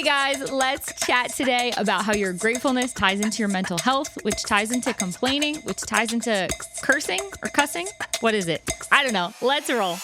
Okay, guys, let's chat today about how your gratefulness ties into your mental health, which ties into complaining, which ties into cursing or cussing. What is it? I don't know. Let's roll.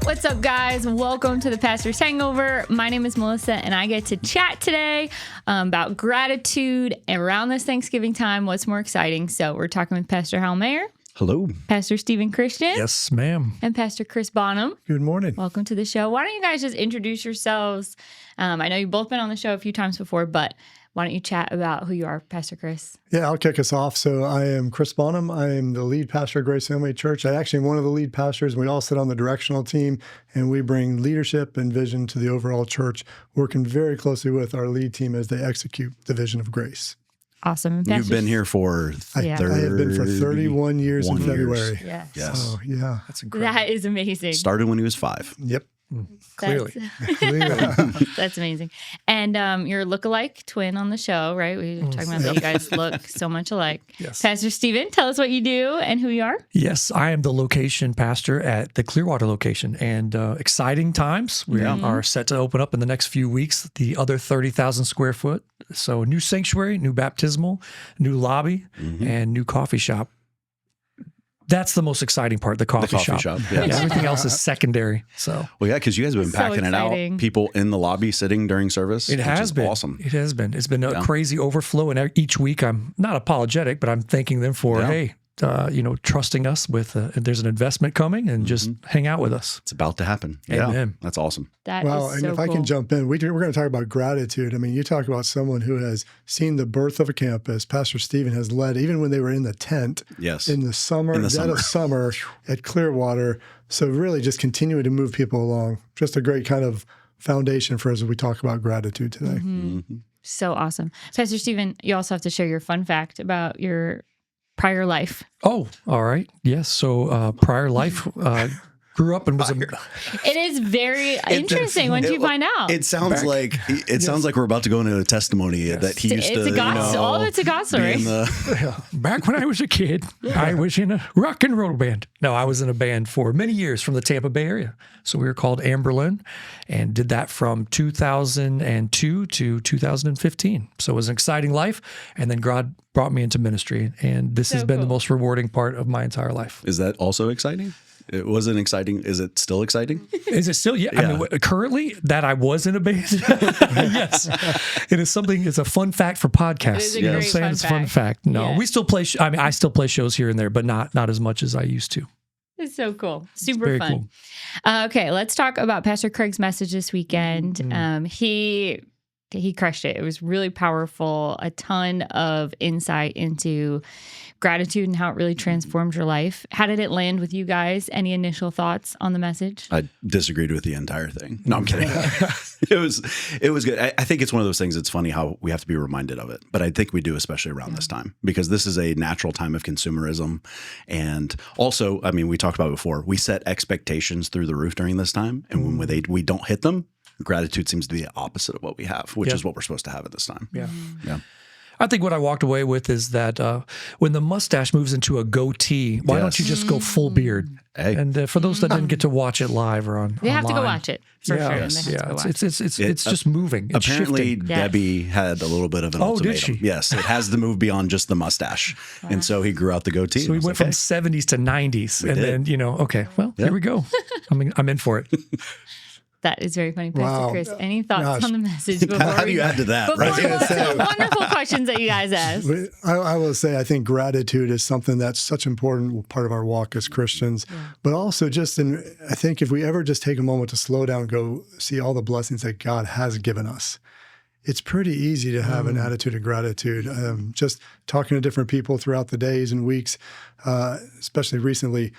What's up, guys? Welcome to the Pastor's Hangover. My name is Melissa, and I get to chat today about gratitude around this Thanksgiving time. What's more exciting? So we're talking with Pastor Hal Mayer. Hello. Pastor Stephen Christian. Yes, ma'am. And Pastor Chris Bonham. Good morning. Welcome to the show. Why don't you guys just introduce yourselves? I know you've both been on the show a few times before, but why don't you chat about who you are, Pastor Chris? Yeah, I'll kick us off. So I am Chris Bonham. I am the lead pastor of Grace Family Church. I actually am one of the lead pastors. We all sit on the directional team, and we bring leadership and vision to the overall church, working very closely with our lead team as they execute the vision of grace. Awesome. You've been here for I have been for 31 years in February. Yes. So, yeah. That's incredible. That is amazing. Started when he was 5. Yep. Clearly. That's amazing. And you're a lookalike twin on the show, right? We were talking about that you guys look so much alike. Yes. Pastor Stephen, tell us what you do and who you are. Yes, I am the location pastor at the Clearwater location, and exciting times. We are set to open up in the next few weeks, the other 30,000 square foot. So new sanctuary, new baptismal, new lobby, and new coffee shop. That's the most exciting part, the coffee shop. Yes. Yeah, everything else is secondary. So, Well, yeah, because you guys have been So packing it exciting. out. People in the lobby sitting during service. it which has is been awesome. It has been. It's been a crazy overflow, and each week I'm not apologetic, but I'm thanking them for trusting us with. There's an investment coming, and just hang out with us. It's about to happen. Amen. Yeah, that's awesome. That Wow. is And so if cool. I can jump in, we're going to talk about gratitude. I mean, you talk about someone who has seen the birth of a campus. Pastor Stephen has led, even when they were in the tent Yes. in the summer, In the dead of summer at Clearwater. So really just continuing to move people along. Just a great kind of foundation for us as we talk about gratitude today. So awesome. Pastor Stephen, you also have to share your fun fact about your prior life. Oh, all right. Yes. So prior life, grew up and was It is very interesting once you find out. It sounds like we're about to go into a testimony that he used It's to. a God, all of it's a God story. back when I was a kid. I was in a rock and roll band. No, I was in a band for many years from the Tampa Bay area. So we were called Amberlin, and did that from 2002 to 2015. So it was an exciting life, and then God brought me into ministry, and this has been the most rewarding part of my entire life. Is that also exciting? It wasn't exciting. Is it still exciting? Is it still? Yeah. I mean, currently that I was in a band. Yes. It is something, it's a fun fact for podcasts. It is a You know what I'm great saying? fun It's a fun fact. fact. No, Yeah. we still play, I still play shows here and there, but not as much as I used to. It's so cool. Super very fun. cool. Okay, let's talk about Pastor Craig's message this weekend. He crushed it. It was really powerful. A ton of insight into gratitude and how it really transformed your life. How did it land with you guys? Any initial thoughts on the message? I disagreed with the entire thing. No, I'm kidding. It was good. I think it's one of those things. It's funny how we have to be reminded of it, but I think we do, especially around this time, because this is a natural time of consumerism. And also, I mean, we talked about it before, we set expectations through the roof during this time. And when we don't hit them, gratitude seems to be the opposite of what we have, which is what we're supposed to have at this time. Yeah. Yeah. I think what I walked away with is that when the mustache moves into a goatee, why don't you just go full beard? Hey. And for those that didn't get to watch it live or on, They have to go online, watch it for sure. And they have to go watch it. It's just moving. It's Apparently, shifting. Debbie had a little bit of an ultimatum. did she? Yes, it has to move beyond just the mustache, and so he grew out the goatee. So we went from 70s to 90s, and did. then okay, well, here we go. I'm in for it. That is very funny. Pastor Wow. Chris, any thoughts Gosh. on the message before How do we you add to that? before Right? we go to the wonderful questions that you guys asked? But I will say, I think gratitude is something that's such an important part of our walk as Christians. But also I think if we ever just take a moment to slow down and go see all the blessings that God has given us, it's pretty easy to have an attitude of gratitude. Just talking to different people throughout the days and weeks, especially recently,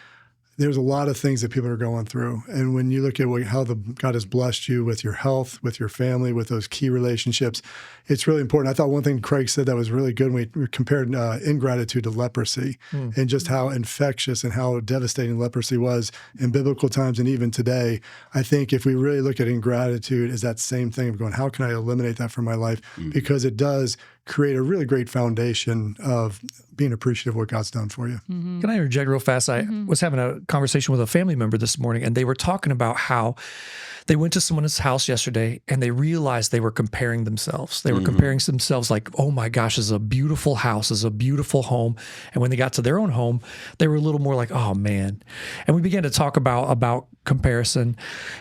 there's a lot of things that people are going through. And when you look at how God has blessed you with your health, with your family, with those key relationships, it's really important. I thought one thing Craig said that was really good when we compared ingratitude to leprosy and just how infectious and how devastating leprosy was in biblical times and even today. I think if we really look at ingratitude as that same thing of going, how can I eliminate that from my life? Because it does create a really great foundation of being appreciative of what God's done for you. Can I interject real fast? I was having a conversation with a family member this morning, and they were talking about how they went to someone's house yesterday and they realized they were comparing themselves. They were comparing themselves like, oh my gosh, this is a beautiful house, this is a beautiful home. And when they got to their own home, they were a little more like, oh man. And we began to talk about comparison.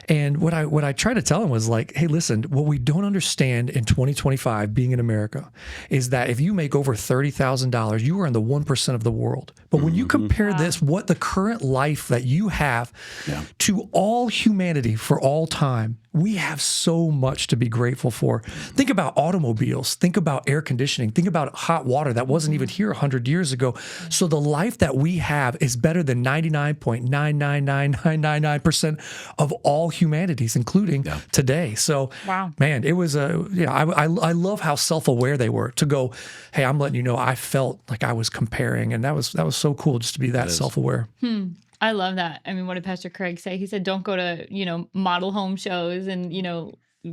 And what I tried to tell them was like, hey, listen, what we don't understand in 2025 being in America is that if you make over $30,000, you are in the 1% of the world. But when you compare this, what the current life that you have to all humanity for all time, we have so much to be grateful for. Think about automobiles. Think about air conditioning. Think about hot water that wasn't even here 100 years ago. So the life that we have is better than 99.99999% of all humanities, including today. So, man, it was I love how self-aware they were to go, hey, I'm letting you know I felt like I was comparing, and that was so cool just to be that self-aware. I love that. I mean, what did Pastor Craig say? He said, don't go to, model home shows and,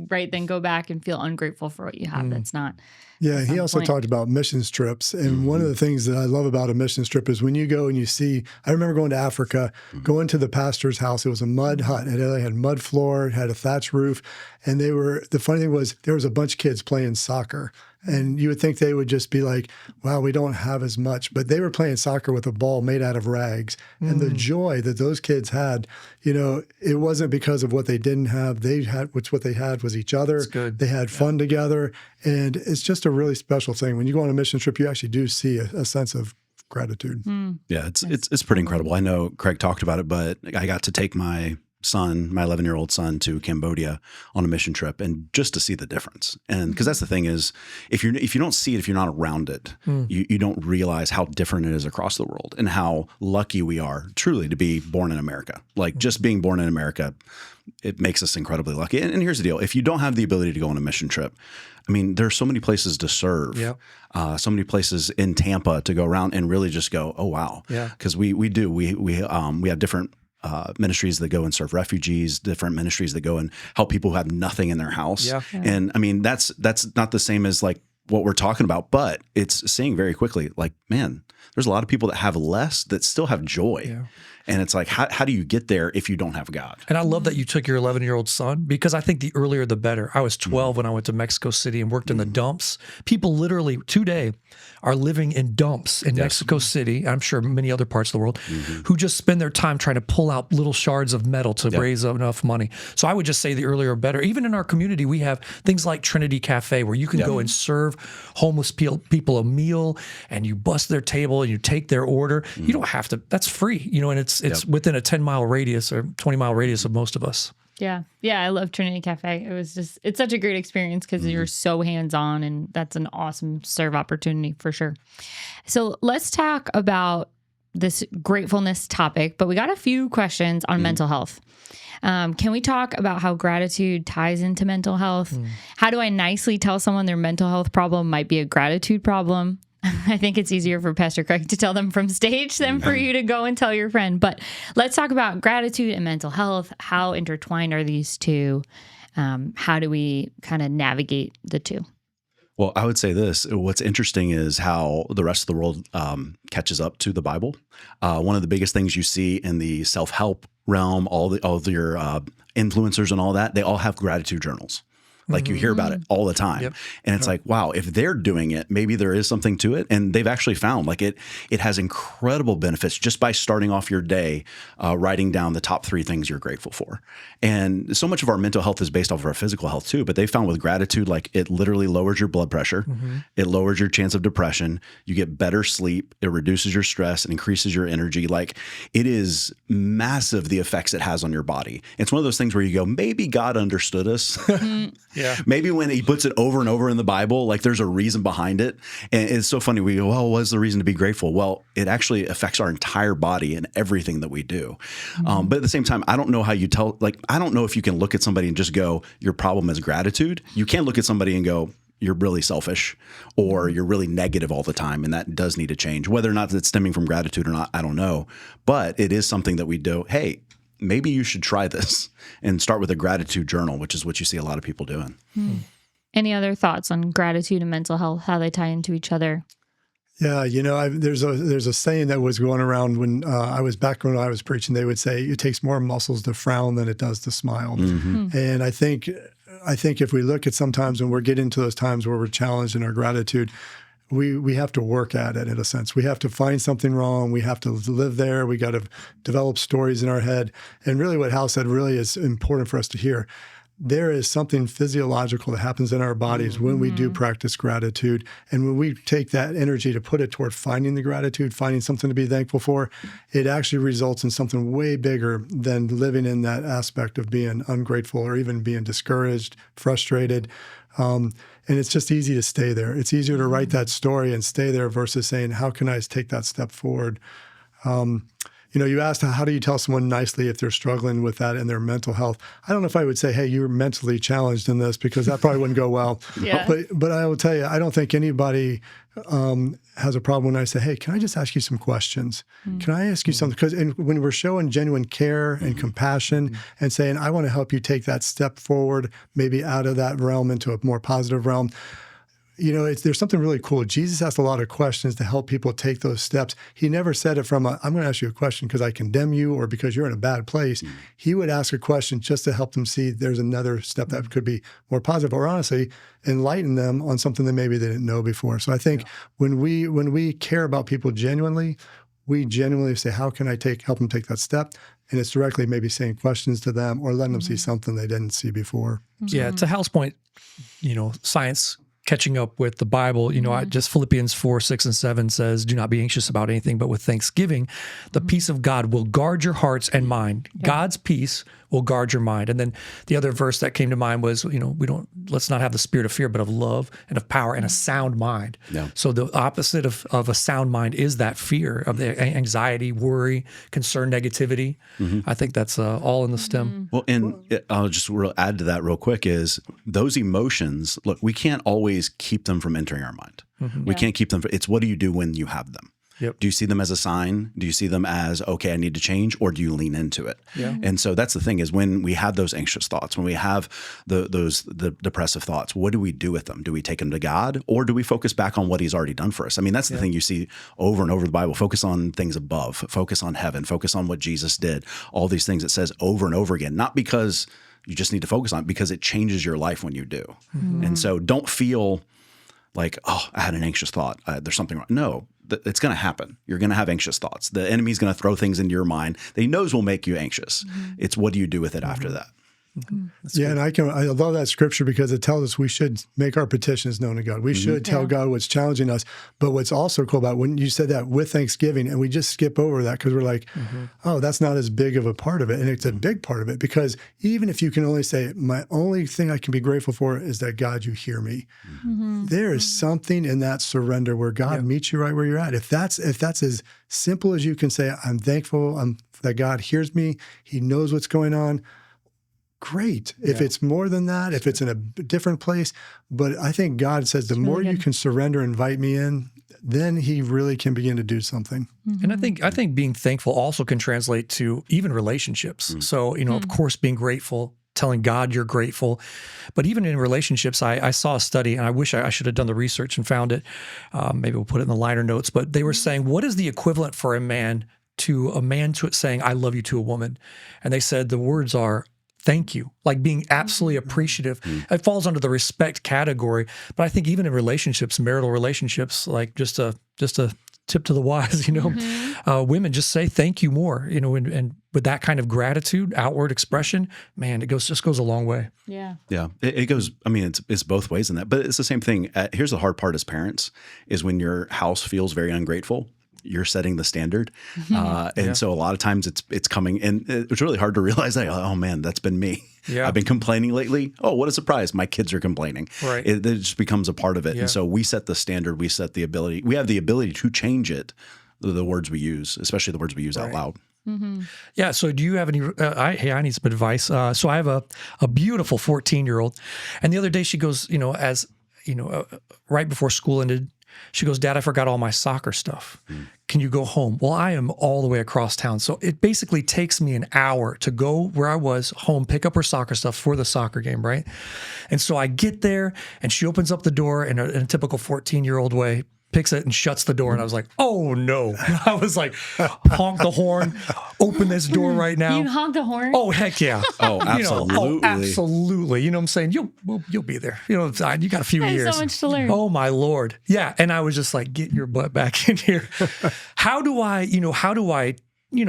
right then go back and feel ungrateful for what you have. That's not. Yeah, he also talked about missions trips. And one of the things that I love about a missions trip is when you go and you see, I remember going to Africa, going to the pastor's house. It was a mud hut. It had mud floor, it had a thatch roof. And the funny thing was there was a bunch of kids playing soccer. And you would think they would just be like, wow, we don't have as much. But they were playing soccer with a ball made out of rags. And the joy that those kids had, it wasn't because of what they didn't have. What they had was each other. They had fun together. And it's just a really special thing. When you go on a mission trip, you actually do see a sense of gratitude. Yeah, it's pretty incredible. I know Craig talked about it, but I got to take my 11-year-old son to Cambodia on a mission trip, and just to see the difference. And because that's the thing is, if you don't see it, if you're not around it, you don't realize how different it is across the world and how lucky we are truly to be born in America. Like just being born in America, it makes us incredibly lucky. And here's the deal. If you don't have the ability to go on a mission trip, I mean, there are so many places to serve, so many places in Tampa to go around and really just go, oh, wow. Yeah. Because we have different ministries that go and serve refugees, different ministries that go and help people who have nothing in their house. Yeah. And I mean, that's not the same as like what we're talking about, but it's seeing very quickly like, man, there's a lot of people that have less that still have joy. Yeah. And it's like, how do you get there if you don't have God? And I love that you took your 11-year-old son, because I think the earlier the better. I was 12 when I went to Mexico City and worked in the dumps. People literally today are living in dumps in Mexico City, I'm sure many other parts of the world, who just spend their time trying to pull out little shards of metal to raise enough money. So I would just say the earlier better. Even in our community, we have things like Trinity Cafe where you can go and serve homeless people a meal, and you bust their table and you take their order. You don't have to, that's free, and it's within a 10-mile radius or 20-mile radius of most of us. Yeah. Yeah. I love Trinity Cafe. It's such a great experience because you're so hands-on, and that's an awesome serve opportunity for sure. So let's talk about this gratefulness topic, but we got a few questions on mental health. Can we talk about how gratitude ties into mental health? How do I nicely tell someone their mental health problem might be a gratitude problem? I think it's easier for Pastor Craig to tell them from stage than for you to go and tell your friend. But let's talk about gratitude and mental health. How intertwined are these two? How do we kind of navigate the two? Well, I would say this. What's interesting is how the rest of the world catches up to the Bible. One of the biggest things you see in the self-help realm, all of your influencers and all that, they all have gratitude journals. Like you hear about it all the time. Yep. And it's like, wow, if they're doing it, maybe there is something to it. And they've actually found like it has incredible benefits just by starting off your day, writing down the top 3 things you're grateful for. And so much of our mental health is based off of our physical health too. But they found with gratitude, like it literally lowers your blood pressure. It lowers your chance of depression. You get better sleep. It reduces your stress and increases your energy. Like it is massive, the effects it has on your body. It's one of those things where you go, maybe God understood us. Yeah. Maybe when he puts it over and over in the Bible, like there's a reason behind it. And it's so funny. We go, well, what's the reason to be grateful? Well, it actually affects our entire body and everything that we do. But at the same time, I don't know how you tell, like, I don't know if you can look at somebody and just go, your problem is gratitude. You can't look at somebody and go, you're really selfish or you're really negative all the time. And that does need to change. Whether or not it's stemming from gratitude or not, I don't know. But it is something that we do. Hey, maybe you should try this and start with a gratitude journal, which is what you see a lot of people doing. Any other thoughts on gratitude and mental health, how they tie into each other? Yeah, there's a saying that was going around when I was preaching. They would say it takes more muscles to frown than it does to smile. And I think if we look at sometimes when we're getting into those times where we're challenged in our gratitude, we have to work at it in a sense. We have to find something wrong. We have to live there. We got to develop stories in our head. And really what Hal said really is important for us to hear. There is something physiological that happens in our bodies when we do practice gratitude. And when we take that energy to put it toward finding the gratitude, finding something to be thankful for, it actually results in something way bigger than living in that aspect of being ungrateful or even being discouraged, frustrated. And it's just easy to stay there. It's easier to write that story and stay there versus saying, how can I take that step forward? You asked, how do you tell someone nicely if they're struggling with that in their mental health? I don't know if I would say, hey, you're mentally challenged in this, because that probably wouldn't go well. Yeah. But I will tell you, I don't think anybody has a problem when I say, hey, can I just ask you some questions? Can I ask you something? Because when we're showing genuine care and compassion and saying, I want to help you take that step forward, maybe out of that realm into a more positive realm, there's something really cool. Jesus asked a lot of questions to help people take those steps. He never said it from I'm going to ask you a question because I condemn you or because you're in a bad place. He would ask a question just to help them see there's another step that could be more positive, or honestly, enlighten them on something that maybe they didn't know before. So I think when we care about people genuinely, we genuinely say, how can I help them take that step? And it's directly maybe saying questions to them or letting them see something they didn't see before. Yeah, to Hal's point, science catching up with the Bible, just Philippians 4, 6, and 7 says, do not be anxious about anything, but with thanksgiving, the peace of God will guard your hearts and mind. Yeah. God's peace will guard your mind. And then the other verse that came to mind was, let's not have the spirit of fear, but of love and of power and a sound mind. Yeah. So the opposite of a sound mind is that fear of the anxiety, worry, concern, negativity. I think that's all in the stem. Well, and I'll just add to that real quick is those emotions, look, we can't always keep them from entering our mind. We can't keep them. It's what do you do when you have them? Yep. Do you see them as a sign? Do you see them as, okay, I need to change, or do you lean into it? Yeah. And so that's the thing is when we have those anxious thoughts, when we have the depressive thoughts, what do we do with them? Do we take them to God, or do we focus back on what he's already done for us? I mean, that's the thing you see over and over in the Bible. Focus on things above, focus on heaven, focus on what Jesus did, all these things it says over and over again, not because you just need to focus on it, because it changes your life when you do. And so don't feel like, oh, I had an anxious thought. There's something wrong. No, it's going to happen. You're going to have anxious thoughts. The enemy's going to throw things into your mind that he knows will make you anxious. It's what do you do with it after that? Yeah, and I love that scripture because it tells us we should make our petitions known to God. We should tell God what's challenging us. But what's also cool about when you said that with Thanksgiving, and we just skip over that because we're like, oh, that's not as big of a part of it. And it's a big part of it because even if you can only say, my only thing I can be grateful for is that, God, you hear me. There is something in that surrender where God meets you right where you're at. If that's as simple as you can say, I'm thankful that God hears me, he knows what's going on, great. If it's more than that, if it's in a different place. But I think God says the more you can surrender, invite me in, then he really can begin to do something. And I think being thankful also can translate to even relationships. So, of course, being grateful, telling God you're grateful. But even in relationships, I saw a study, and I wish I should have done the research and found it. Maybe we'll put it in the liner notes. But they were saying, what is the equivalent for a man to saying, I love you to a woman? And they said the words are, thank you, like being absolutely appreciative. It falls under the respect category, but I think even in relationships, marital relationships, like just a tip to the wise, women just say thank you more, and with that kind of gratitude, outward expression, man, it just goes a long way. Yeah. Yeah. It goes, I mean, it's both ways in that, but it's the same thing. Here's the hard part as parents is when your house feels very ungrateful, you're setting the standard. And so a lot of times it's coming, and it's really hard to realize that, oh man, that's been me. Yeah. I've been complaining lately. Oh, what a surprise. My kids are complaining. Right. It just becomes a part of it. Yeah. And so we set the standard, we have the ability to change it, the words we use, especially the words we use out loud. Yeah. So do you have any, hey, I need some advice. So I have a beautiful 14-year-old, and the other day she goes, right before school ended, she goes, Dad, I forgot all my soccer stuff. can you go home? Well, I am all the way across town. So it basically takes me an hour to go where I was home, pick up her soccer stuff for the soccer game, right? And so I get there and she opens up the door in a typical 14-year-old way, picks it and shuts the door. And I was like, oh no. I was like, honk the horn, open this door right now. You honk the horn? Oh, heck yeah. Oh, absolutely. Absolutely. You know what I'm saying? You'll be there. You know, you got a few I have years. so much to learn. Oh my Lord. Yeah. And I was just like, get your butt back in here. How do I,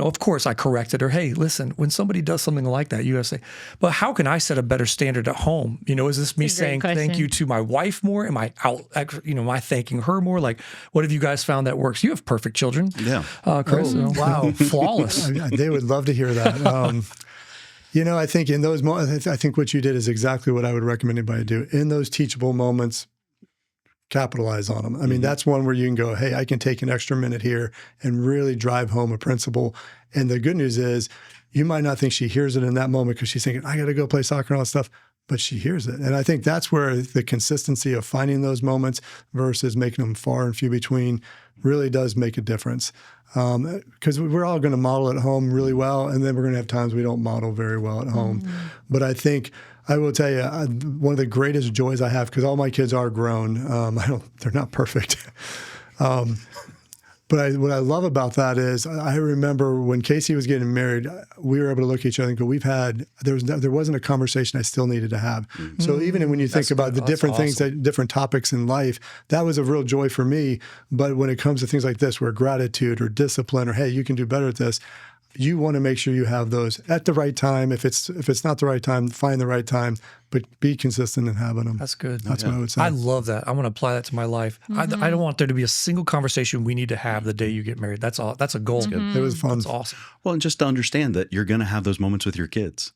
of course I corrected her. Hey, listen, when somebody does something like that, you gotta say, but how can I set a better standard at home? Is this me saying thank you to my wife more? Am I am I thanking her more? Like, what have you guys found that works? You have perfect children. Yeah. Chris. Wow. Flawless. They would love to hear that. I think in those moments, I think what you did is exactly what I would recommend anybody do. In those teachable moments, capitalize on them. I mean, that's one where you can go, hey, I can take an extra minute here and really drive home a principle. And the good news is you might not think she hears it in that moment because she's thinking, I got to go play soccer and all that stuff, but she hears it. And I think that's where the consistency of finding those moments versus making them far and few between really does make a difference. Because we're all going to model at home really well, and then we're going to have times we don't model very well at home. But I think I will tell you, one of the greatest joys I have, because all my kids are grown. They're not perfect. But what I love about that is I remember when Casey was getting married, we were able to look at each other and go, there wasn't a conversation I still needed to have. So even when you think about the different things, different topics in life, that was a real joy for me. But when it comes to things like this, where gratitude or discipline or, hey, you can do better at this, you want to make sure you have those at the right time. If it's not the right time, find the right time, but be consistent in having them. That's good. That's what I would say. I love that. I want to apply that to my life. I don't want there to be a single conversation we need to have the day you get married. That's all. That's a goal. It was fun. That's awesome. Well, and just to understand that you're going to have those moments with your kids.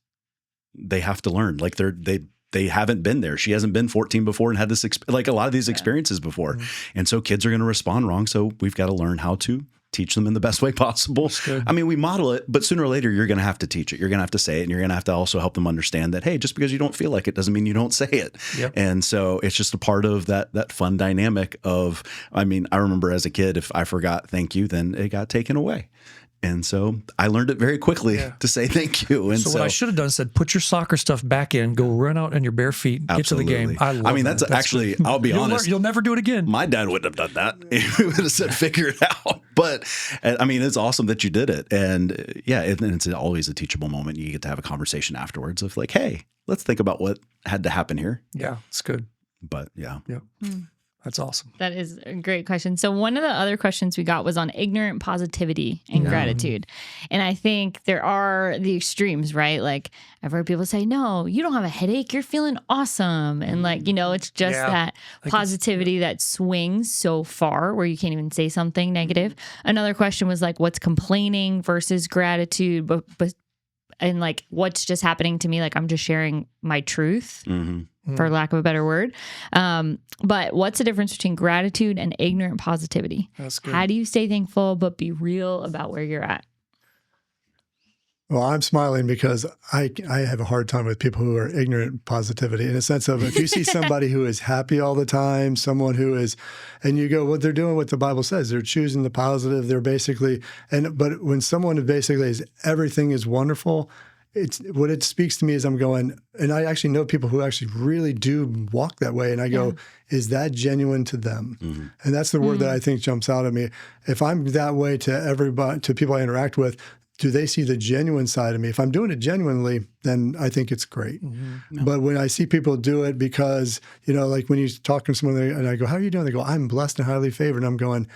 They have to learn. Like they haven't been there. She hasn't been 14 before and had this like a lot of these experiences before. And so kids are going to respond wrong. So we've got to learn how to teach them in the best way possible. I mean, we model it, but sooner or later, you're going to have to teach it. You're going to have to say it, and you're going to have to also help them understand that, hey, just because you don't feel like it doesn't mean you don't say it. Yep. And so it's just a part of that fun dynamic of, I mean, I remember as a kid, if I forgot thank you, then it got taken away. And so I learned it very quickly to say thank you. And so what I should have done is said, put your soccer stuff back in, go run out on your bare feet, get to the game. I mean, that's actually, I'll be honest. You'll never do it again. My dad wouldn't have done that. He would have said, figure it out. But I mean, it's awesome that you did it. And it's always a teachable moment. You get to have a conversation afterwards of like, hey, let's think about what had to happen here. Yeah, it's good. But yeah. That's awesome. That is a great question. So one of the other questions we got was on ignorant positivity and gratitude. And I think there are the extremes, right? Like I've heard people say, no, you don't have a headache. You're feeling awesome. And like, it's just that positivity that swings so far where you can't even say something negative. Another question was like, what's complaining versus gratitude? But and like, what's just happening to me? Like, I'm just sharing my truth. For lack of a better word. But what's the difference between gratitude and ignorant positivity? That's good. How do you stay thankful but be real about where you're at? Well, I'm smiling because I have a hard time with people who are ignorant positivity in a sense of if you see somebody who is happy all the time, someone who is, and you go, well, they're doing what the Bible says. They're choosing the positive. They're basically, but when someone basically is everything is wonderful, it's what it speaks to me is I'm going, and I actually know people who actually really do walk that way. And I go, is that genuine to them? And that's the word that I think jumps out at me. If I'm that way to everybody, to people I interact with, do they see the genuine side of me? If I'm doing it genuinely, then I think it's great. But when I see people do it because, like when you talk to someone and I go, how are you doing? They go, I'm blessed and highly favored. And I'm going,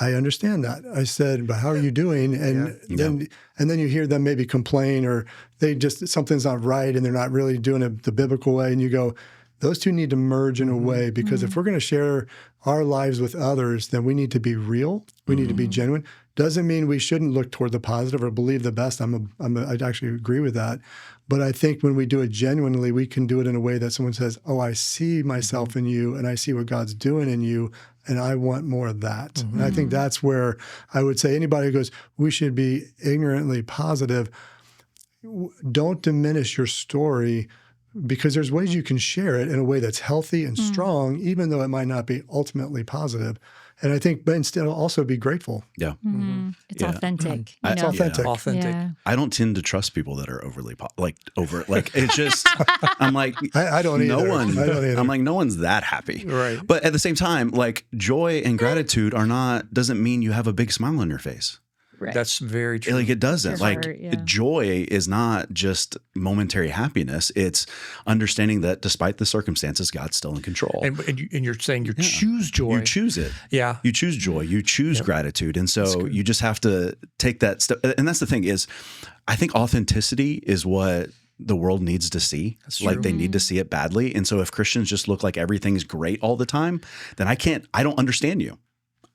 I understand that. I said, but how are you doing? And then you hear them maybe complain or they just, something's not right and they're not really doing it the biblical way. And you go, those two need to merge in a way because if we're going to share our lives with others, then we need to be real. We need to be genuine. Doesn't mean we shouldn't look toward the positive or believe the best. I actually agree with that. But I think when we do it genuinely, we can do it in a way that someone says, oh, I see myself in you and I see what God's doing in you and I want more of that. And I think that's where I would say anybody who goes, we should be ignorantly positive, don't diminish your story because there's ways you can share it in a way that's healthy and strong, even though it might not be ultimately positive. And I think, but instead also be grateful. Yeah. It's Yeah. authentic. It's authentic. Authentic. Yeah. I don't tend to trust people that are overly it's just I'm like I don't no either. one I don't either. I'm like no one's that happy. Right. But at the same time, like joy and gratitude doesn't mean you have a big smile on your face. Right. That's very true. Like it doesn't. Your Like heart, yeah. joy is not just momentary happiness. It's understanding that despite the circumstances, God's still in control. And you're saying you choose joy. You choose it. Yeah. You choose joy. You choose gratitude. And so you just have to take that step. And that's the thing is, I think authenticity is what the world needs to see. Like they need to see it badly. And so if Christians just look like everything's great all the time, then I don't understand you.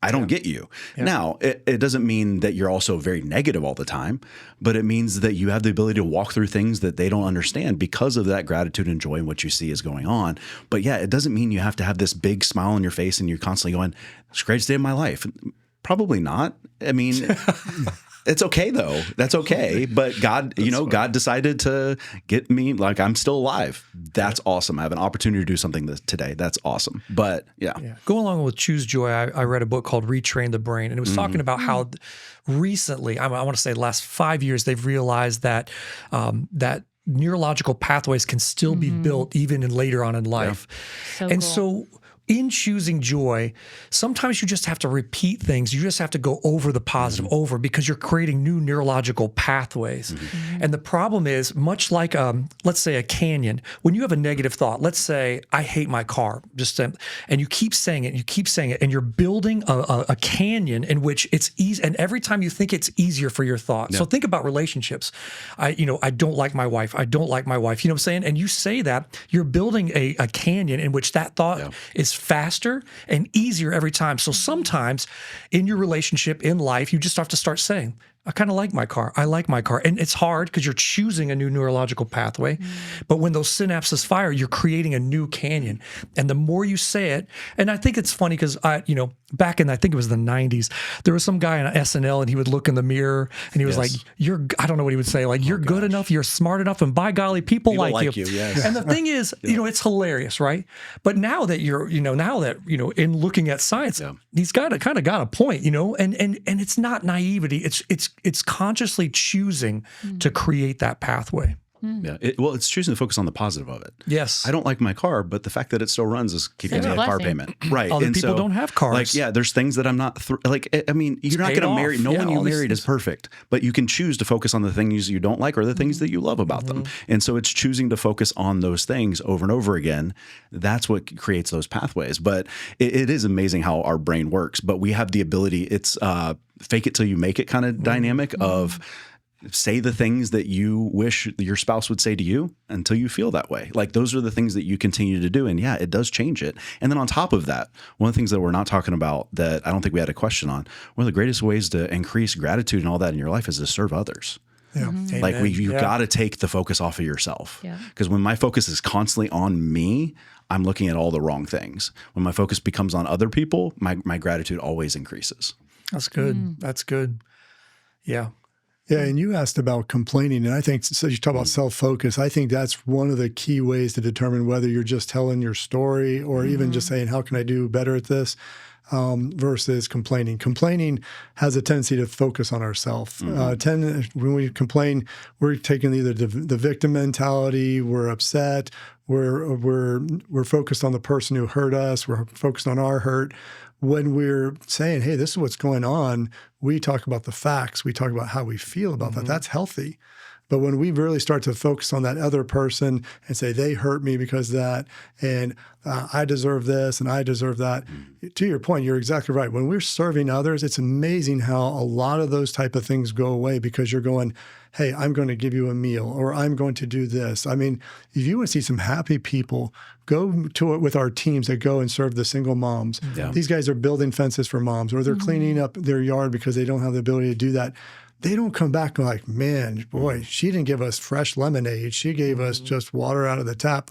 I don't get you. Yeah. Now, it doesn't mean that you're also very negative all the time, but it means that you have the ability to walk through things that they don't understand because of that gratitude and joy and what you see is going on. But yeah, it doesn't mean you have to have this big smile on your face and you're constantly going, it's the greatest day of my life. Probably not. I mean, it's okay though. That's okay. But God, God decided to get me, like I'm still alive. That's awesome. I have an opportunity to do something today. That's awesome. But yeah. Go along with Choose Joy. I read a book called Retrain the Brain, and it was talking about how recently, I want to say the last 5 years, they've realized that that neurological pathways can still be built even later on in life. Yeah. So in choosing joy, sometimes you just have to repeat things. You just have to go over the positive over because you're creating new neurological pathways. And the problem is, much like, let's say a canyon, when you have a negative thought, let's say, I hate my car, and you keep saying it, and you're building a canyon in which it's easy. And every time you think it's easier for your thought. So think about relationships. I don't like my wife. I don't like my wife. You know what I'm saying? And you say that, you're building a canyon in which that thought is faster and easier every time. So sometimes in your relationship, in life, you just have to start saying, I kind of like my car. I like my car. And it's hard because you're choosing a new neurological pathway. But when those synapses fire, you're creating a new canyon. And the more you say it, and I think it's funny because back in, I think it was the 90s, there was some guy on SNL and he would look in the mirror and he was like, I don't know what he would say, like, you're good enough, you're smart enough, and by golly, people like you. Yes. And the thing is, it's hilarious, right? But now that in looking at science, he's kind of got a point, and it's not naivety. It's consciously choosing to create that pathway. Yeah. It's choosing to focus on the positive of it. Yes. I don't like my car, but the fact that it still runs is keeping me a car payment. Right. Other people don't have cars. Like, there's things that I'm not, you're not going to marry. No one you married is perfect, but you can choose to focus on the things you don't like or the things that you love about them. And so it's choosing to focus on those things over and over again. That's what creates those pathways. But it is amazing how our brain works, but we have the ability, it's fake it till you make it kind of dynamic of, say the things that you wish your spouse would say to you until you feel that way. Like those are the things that you continue to do. And yeah, it does change it. And then on top of that, one of the things that we're not talking about that I don't think we had a question on, one of the greatest ways to increase gratitude and all that in your life is to serve others. Yeah. Like you've got to take the focus off of yourself. Because when my focus is constantly on me, I'm looking at all the wrong things. When my focus becomes on other people, my gratitude always increases. That's good. That's good. Yeah. Yeah, and you asked about complaining, and I think, so you talk about self-focus, I think that's one of the key ways to determine whether you're just telling your story or even just saying, how can I do better at this, versus complaining. Complaining has a tendency to focus on ourselves. When we complain, we're taking either the victim mentality, we're upset, we're focused on the person who hurt us, we're focused on our hurt. When we're saying, hey, this is what's going on, we talk about the facts. We talk about how we feel about that. That's healthy. But when we really start to focus on that other person and say, they hurt me because of that, and I deserve this and I deserve that, to your point, you're exactly right. When we're serving others, it's amazing how a lot of those type of things go away because you're going, hey, I'm going to give you a meal or I'm going to do this. I mean, if you want to see some happy people, go to it with our teams that go and serve the single moms. Yeah. These guys are building fences for moms or they're cleaning up their yard because they don't have the ability to do that. They don't come back like, man, boy, she didn't give us fresh lemonade. She gave us just water out of the tap.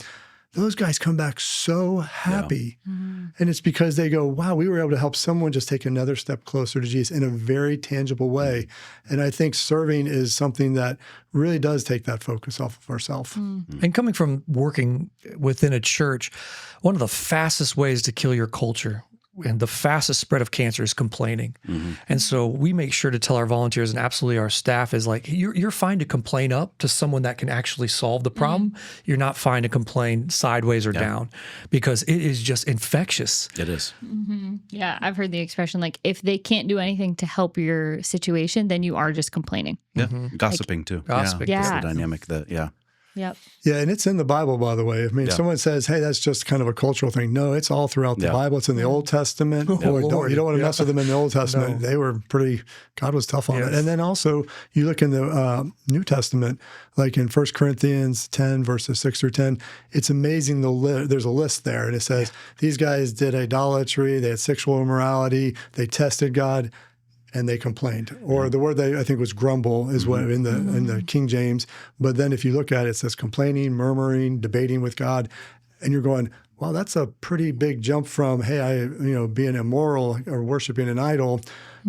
Those guys come back so happy. And it's because they go, wow, we were able to help someone just take another step closer to Jesus in a very tangible way. And I think serving is something that really does take that focus off of ourselves. And coming from working within a church, one of the fastest ways to kill your culture and the fastest spread of cancer is complaining. And so we make sure to tell our volunteers and absolutely our staff is like, you're fine to complain up to someone that can actually solve the problem. You're not fine to complain sideways or down, because it is just infectious. It is. Yeah, I've heard the expression, like, if they can't do anything to help your situation, then you are just complaining. Yeah. Gossiping too. Gossiping. Yeah. Yeah. That's the dynamic that, Yep. Yeah, and it's in the Bible, by the way. I mean, someone says, hey, that's just kind of a cultural thing. No, it's all throughout the Bible. It's in the Old Testament. Boy, you don't want to mess with them in the Old Testament. They were God was tough on it. And then also, you look in the New Testament, like in 1 Corinthians 10, verses 6 through 10, it's amazing. There's a list there, and it says, these guys did idolatry, they had sexual immorality, they tested God, and they complained. Or the word I think was grumble is what in the King James. But then if you look at it, it says complaining, murmuring, debating with God. And you're going, wow, that's a pretty big jump from, hey, being immoral or worshiping an idol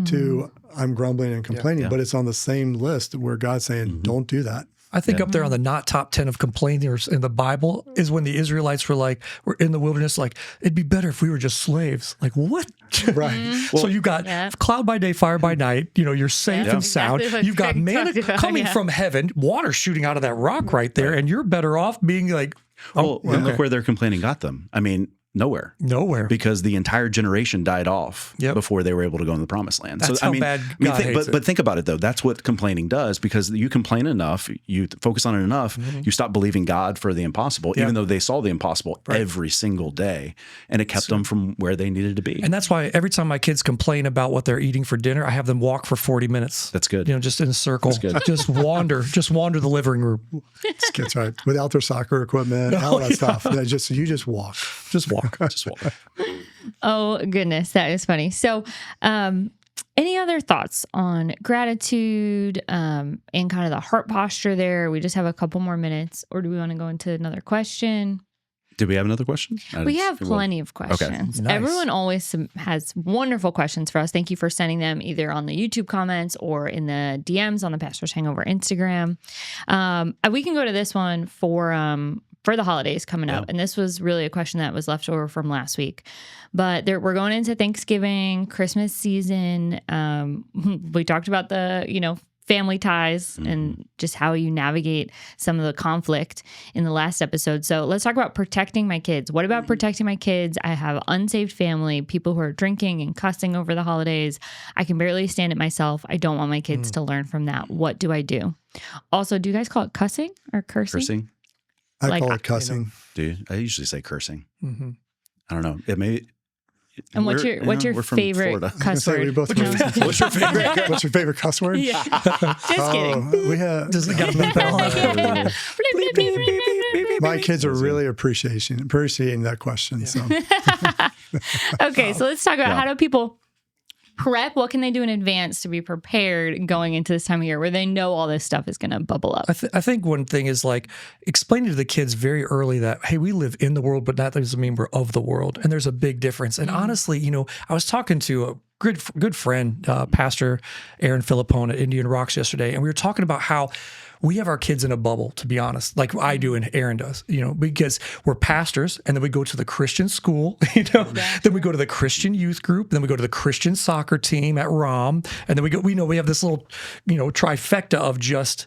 to I'm grumbling and complaining. But it's on the same list where God's saying, don't do that. I think up there on the not top 10 of complainers in the Bible is when the Israelites were in the wilderness, like, it'd be better if we were just slaves. Like, what? Right. So you got cloud by day, fire by night. You're safe and sound. Exactly You've got Craig manna talked about, coming from heaven, water shooting out of that rock right there, and you're better off being like, and look where their complaining got them. I mean, nowhere. Because the entire generation died off before they were able to go in the promised land. That's how bad God hates it. But think about it, though. That's what complaining does, because you complain enough, you focus on it enough, you stop believing God for the impossible, even though they saw the impossible every single day, and it kept them from where they needed to be. And that's why every time my kids complain about what they're eating for dinner, I have them walk for 40 minutes. That's good. Just in a circle. Just wander the living room. That's right. Without their soccer equipment, all that stuff. You just walk. Just walk. Just walk. Oh, goodness. That is funny. So, any other thoughts on gratitude and kind of the heart posture there? We just have a couple more minutes, or do we want to go into another question? Did we have another question? We have plenty of questions. Nice. Everyone always has wonderful questions for us. Thank you for sending them either on the YouTube comments or in the DMs on the Pastor's Hangover Instagram. We can go to this one for the holidays coming up. And this was really a question that was left over from last week. But we're going into Thanksgiving, Christmas season. We talked about the, family ties and just how you navigate some of the conflict in the last episode. So let's talk about protecting my kids. What about protecting my kids? I have unsaved family, people who are drinking and cussing over the holidays. I can barely stand it myself. I don't want my kids to learn from that. What do I do? Also, do you guys call it cussing or cursing? Cursing? I call it cussing. I usually say cursing. I don't know. It may. And what's your favorite cuss word? What's your favorite cuss word? Yeah. Just kidding. We have. Does the government bell? My kids are really appreciating that question. So. Okay, so let's talk about how do people prep? What can they do in advance to be prepared going into this time of year where they know all this stuff is going to bubble up? I think one thing is like explaining to the kids very early that, hey, we live in the world, but that doesn't mean we're of the world. And there's a big difference. And honestly, I was talking to a good friend, Pastor Aaron Philippone at Indian Rocks yesterday, and we were talking about how we have our kids in a bubble, to be honest, like I do and Aaron does, because we're pastors, and then we go to the Christian school, then we go to the Christian youth group, then we go to the Christian soccer team at ROM, and then we have this little, trifecta of just,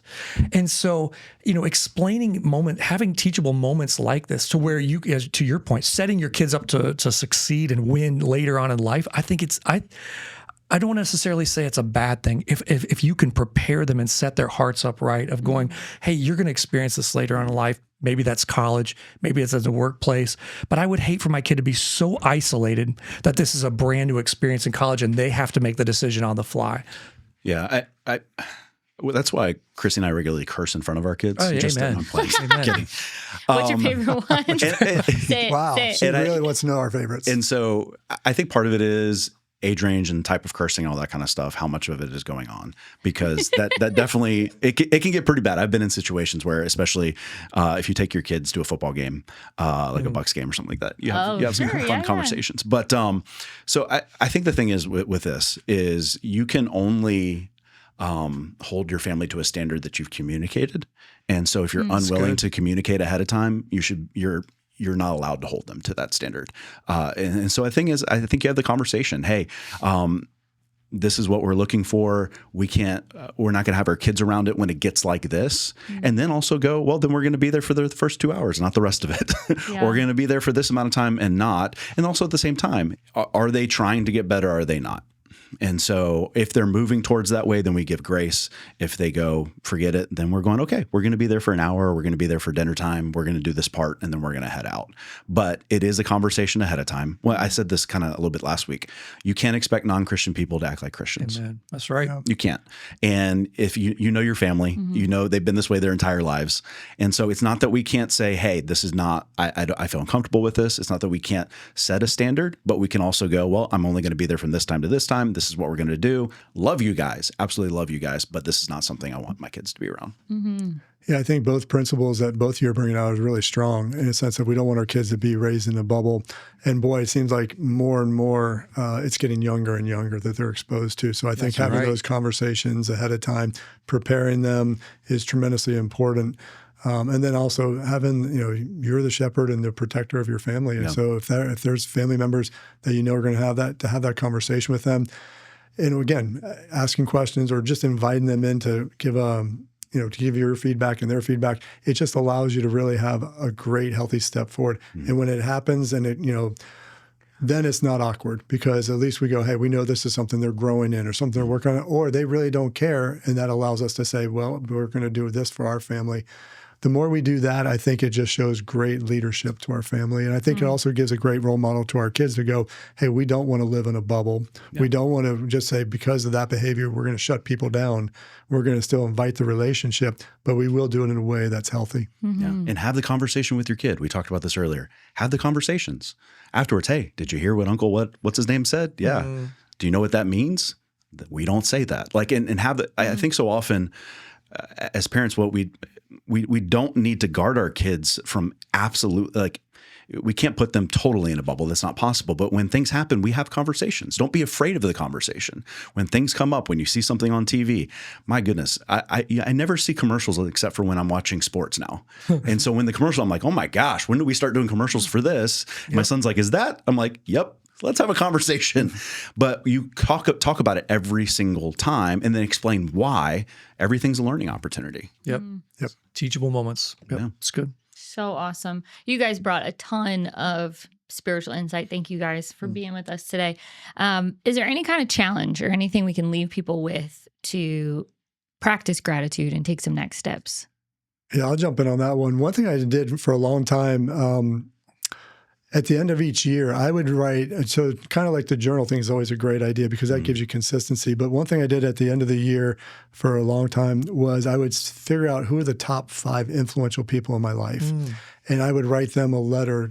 and so, explaining having teachable moments like this to where you, as to your point, setting your kids up to succeed and win later on in life, I think I don't necessarily say it's a bad thing if you can prepare them and set their hearts up right of going, hey, you're going to experience this later on in life. Maybe that's college, maybe it's at the workplace. But I would hate for my kid to be so isolated that this is a brand new experience in college and they have to make the decision on the fly. Yeah, well, that's why Chrissy and I regularly curse in front of our kids. Oh, just amen. I'm playing. Kidding. What's your favorite one? Say wow, it. she really wants to know our favorites. And so I think part of it is age range and type of cursing, all that kind of stuff, how much of it is going on, because that definitely, it can get pretty bad. I've been in situations where, especially if you take your kids to a football game, like a Bucks game or something like that, you have some fun conversations. But so I think the thing is with this is you can only hold your family to a standard that you've communicated. And so if you're unwilling to communicate ahead of time, you're not allowed to hold them to that standard. And so I think you have the conversation. Hey, this is what we're looking for. We're not going to have our kids around it when it gets like this. Mm-hmm. And then also go, well, then we're going to be there for the first 2 hours, not the rest of it. Yeah. We're going to be there for this amount of time and not. And also at the same time, are they trying to get better? Or are they not? And so if they're moving towards that way, then we give grace. If they go, forget it, then we're going, okay, we're going to be there for an hour. We're going to be there for dinner time. We're going to do this part, and then we're going to head out. But it is a conversation ahead of time. Well, I said this kind of a little bit last week. You can't expect non-Christian people to act like Christians. Amen. That's right. You can't. And if you know your family, you know they've been this way their entire lives. And so it's not that we can't say, hey, this is not, I feel uncomfortable with this. It's not that we can't set a standard, but we can also go, well, I'm only going to be there from this time to this time. This is what we're going to do. Love you guys. Absolutely love you guys. But this is not something I want my kids to be around. Mm-hmm. Yeah, I think both principles that both of you are bringing out is really strong in a sense that we don't want our kids to be raised in a bubble. And boy, it seems like more and more it's getting younger and younger that they're exposed to. So I think having those conversations ahead of time, preparing them is tremendously important. And then also having, you're the shepherd and the protector of your family. And so if there's family members that are going to have that conversation with them, and again, asking questions or just inviting them in to give to give your feedback and their feedback, it just allows you to really have a great, healthy step forward. Mm-hmm. And when it happens and then it's not awkward because at least we go, hey, we know this is something they're growing in or something they're working on, or they really don't care. And that allows us to say, well, we're going to do this for our family. The more we do that, I think it just shows great leadership to our family. And I think it also gives a great role model to our kids to go, hey, we don't want to live in a bubble. Yeah. We don't want to just say because of that behavior, we're going to shut people down. We're going to still invite the relationship, but we will do it in a way that's healthy. Mm-hmm. Yeah. And have the conversation with your kid. We talked about this earlier. Have the conversations. Afterwards, hey, did you hear what what's his name said? Yeah. Do you know what that means? We don't say that. And have the, I think so often as parents, what we don't need to guard our kids from absolute, we can't put them totally in a bubble. That's not possible. But when things happen, we have conversations. Don't be afraid of the conversation. When things come up, when you see something on TV, my goodness, I never see commercials except for when I'm watching sports now. And so when the commercial, I'm like, oh my gosh, when do we start doing commercials for this? Yep. My son's like, is that? I'm like, yep. Let's have a conversation. But you talk about it every single time and then explain why. Everything's a learning opportunity. Yep. Yep. Teachable moments. Yep. Yeah. It's good. So awesome. You guys brought a ton of spiritual insight. Thank you guys for being with us today. Is there any kind of challenge or anything we can leave people with to practice gratitude and take some next steps? Yeah, I'll jump in on that one. One thing I did for a long time, at the end of each year, I would write, so kind of like the journal thing is always a great idea because that gives you consistency. But one thing I did at the end of the year for a long time was I would figure out who are the top 5 influential people in my life. And I would write them a letter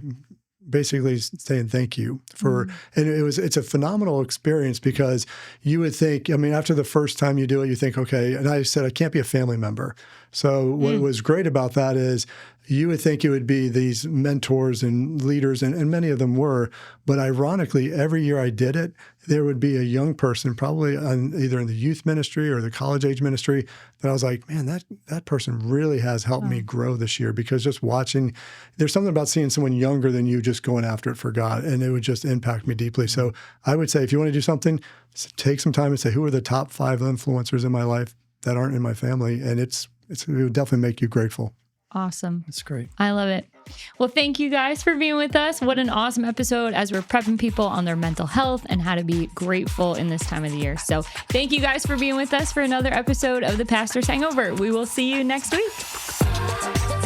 basically saying thank you for, and it's a phenomenal experience because you would think, after the first time you do it, you think, okay, and I said, I can't be a family member. So what was great about that is you would think it would be these mentors and leaders, and many of them were, but ironically, every year I did it, there would be a young person, probably either in the youth ministry or the college age ministry, that I was like, man, that person really has helped me grow this year because just watching, there's something about seeing someone younger than you just going after it for God, and it would just impact me deeply. So I would say, if you want to do something, take some time and say, who are the top 5 influencers in my life that aren't in my family? And it would definitely make you grateful. Awesome. That's great. I love it. Well, thank you guys for being with us. What an awesome episode as we're prepping people on their mental health and how to be grateful in this time of the year. So thank you guys for being with us for another episode of The Pastor's Hangover. We will see you next week.